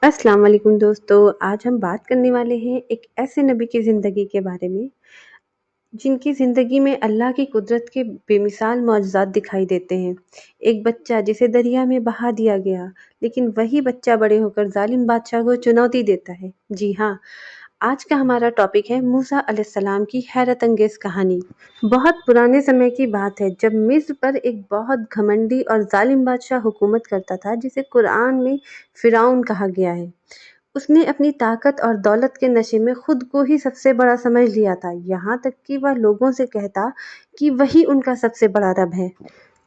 अस्सलाम वालेकुम दोस्तों। आज हम बात करने वाले हैं एक ऐसे नबी की ज़िंदगी के बारे में जिनकी ज़िंदगी में अल्लाह की कुदरत के बेमिसाल मौजज़ात दिखाई देते हैं। एक बच्चा जिसे दरिया में बहा दिया गया, लेकिन वही बच्चा बड़े होकर ज़ालिम बादशाह को चुनौती देता है। जी हाँ, आज का हमारा टॉपिक है मूसा अलैहिस्सलाम की हैरत अंगेज़ कहानी। बहुत पुराने समय की बात है जब मिस्र पर एक बहुत घमंडी और ज़ालिम बादशाह हुकूमत करता था जिसे कुरान में फ़िरौन कहा गया है। उसने अपनी ताकत और दौलत के नशे में खुद को ही सबसे बड़ा समझ लिया था, यहाँ तक कि वह लोगों से कहता कि वही उनका सबसे बड़ा रब है।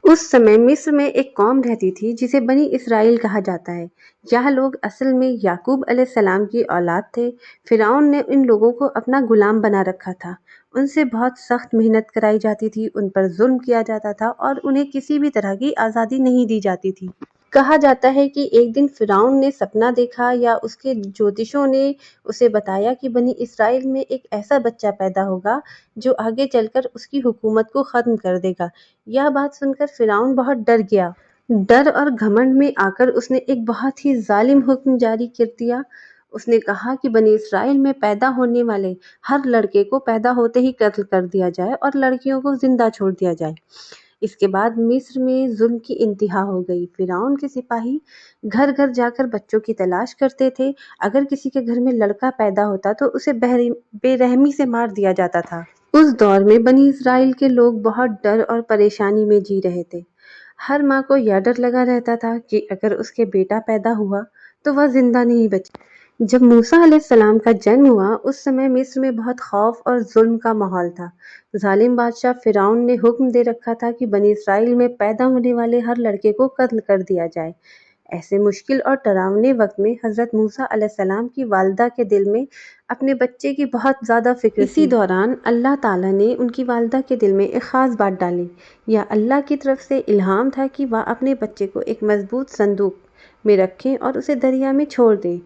उस समय मिस्र में एक कौम रहती थी जिसे बनी इसराइल कहा जाता है। यह लोग असल में याकूब अलैहिस्सलाम की औलाद थे। फिरौन ने इन लोगों को अपना गुलाम बना रखा था। उनसे बहुत सख्त मेहनत कराई जाती थी, उन पर जुल्म किया जाता था और उन्हें किसी भी तरह की आज़ादी नहीं दी जाती थी। कहा जाता है कि एक दिन फिरौन ने सपना देखा या उसके ज्योतिषों ने उसे बताया कि बनी इसराइल में एक ऐसा बच्चा पैदा होगा जो आगे चलकर उसकी हुकूमत को ख़त्म कर देगा। यह बात सुनकर फिरौन बहुत डर गया। डर और घमंड में आकर उसने एक बहुत ही जालिम हुक्म जारी कर दिया। उसने कहा कि बनी इसराइल में पैदा होने वाले हर लड़के को पैदा होते ही कत्ल कर दिया जाए और लड़कियों को जिंदा छोड़ दिया जाए। इसके बाद मिस्र में जुल्म की इंतहा हो गई। फिरौन के सिपाही घर घर जाकर बच्चों की तलाश करते थे। अगर किसी के घर में लड़का पैदा होता तो उसे बेरहमी से मार दिया जाता था। उस दौर में बनी इसराइल के लोग बहुत डर और परेशानी में जी रहे थे। हर माँ को यह डर लगा रहता था कि अगर उसके बेटा पैदा हुआ तो वह जिंदा नहीं बचे। जब मूसा अलैहिस्सलाम का जन्म हुआ उस समय मिस्र में बहुत खौफ और जुल्म का माहौल था। जालिम बादशाह फिरौन ने हुक्म दे रखा था कि बनी इसराइल में पैदा होने वाले हर लड़के को कत्ल कर दिया जाए। ऐसे मुश्किल और डरावने वक्त में हज़रत मूसा अलैहिस्सलाम की वालिदा के दिल में अपने बच्चे की बहुत ज़्यादा फिक्र थी। इसी दौरान अल्लाह ताला ने उनकी वालिदा के दिल में एक ख़ास बात डाली। यह अल्लाह की तरफ से इल्हाम था कि वह अपने बच्चे को एक मजबूत संदूक में रखें और उसे दरिया में छोड़ दें।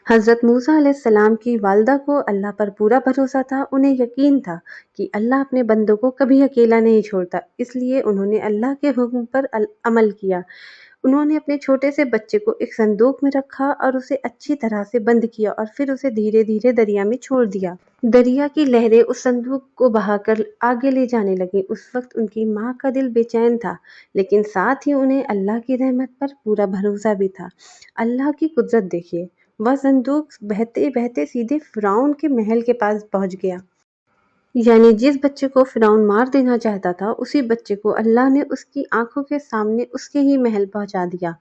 हज़रत मूसा अलैहिस्सलाम की वालिदा को अल्लाह पर पूरा भरोसा था। उन्हें यकीन था कि अल्लाह अपने बंदों को कभी अकेला नहीं छोड़ता, इसलिए उन्होंने अल्लाह के हुक्म पर अमल किया। उन्होंने अपने छोटे से बच्चे को एक संदूक में रखा और उसे अच्छी तरह से बंद किया और फिर उसे धीरे धीरे दरिया में छोड़ दिया। दरिया की लहरें उस संदूक को बहाकर आगे ले जाने लगी। उस वक्त उनकी माँ का दिल बेचैन था, लेकिन साथ ही उन्हें अल्लाह की रहमत पर पूरा भरोसा भी था। अल्लाह की कुदरत देखिए, वह संदूक बहते बहते सीधे फिरौन के महल के पास पहुंच गया। यानी जिस बच्चे को फिरौन मार देना चाहता था, उसी बच्चे को अल्लाह ने उसकी आंखों के सामने उसके ही महल पहुंचा दिया।